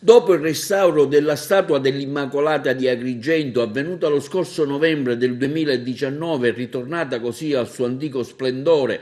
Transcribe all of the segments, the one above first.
Dopo il restauro della statua dell'Immacolata di Agrigento, avvenuta lo scorso novembre del 2019 e ritornata così al suo antico splendore,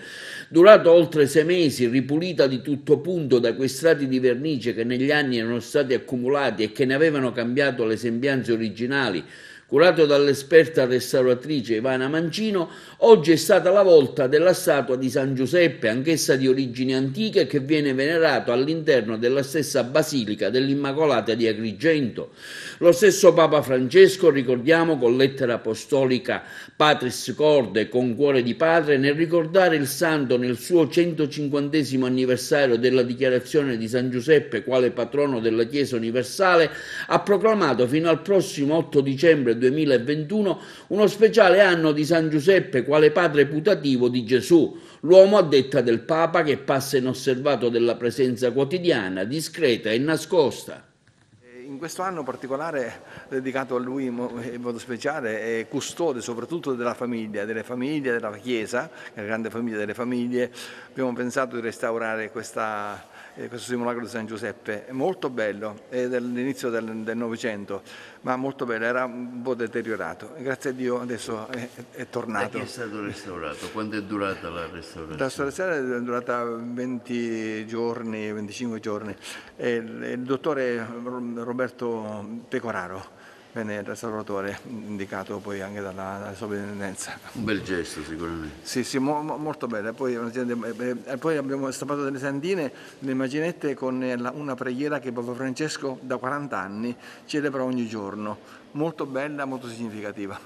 durato oltre 6 mesi, ripulita di tutto punto da quei strati di vernice che negli anni erano stati accumulati e che ne avevano cambiato le sembianze originali, curato dall'esperta restauratrice Ivana Mancino, oggi è stata la volta della statua di San Giuseppe, anch'essa di origini antiche, che viene venerato all'interno della stessa Basilica dell'Immacolata di Agrigento. Lo stesso Papa Francesco, ricordiamo con lettera apostolica Patris Corde, con cuore di padre, nel ricordare il santo nel suo 150° anniversario della dichiarazione di San Giuseppe quale patrono della Chiesa universale, ha proclamato fino al prossimo 8 dicembre 2021 uno speciale anno di San Giuseppe quale padre putativo di Gesù, l'uomo a detta del Papa che passa inosservato della presenza quotidiana, discreta e nascosta. In questo anno particolare dedicato a lui in modo speciale, è custode soprattutto della famiglia, della Chiesa, la grande famiglia delle famiglie. Abbiamo pensato di restaurare questo simulacro di San Giuseppe, è molto bello, è dell'inizio del Novecento, ma molto bello, era un po' deteriorato. Grazie a Dio adesso è tornato. Da chi è stato restaurato? Quanto è durata la restaurazione? La restaurazione è durata 20 giorni, 25 giorni. Il dottore Roberto Pecoraro venne il restauratore, indicato poi anche dalla sovrintendenza. Un bel gesto sicuramente. Sì, molto bello. Poi abbiamo stampato delle santine, delle immaginette con una preghiera che Papa Francesco da 40 anni celebra ogni giorno. Molto bella, molto significativa.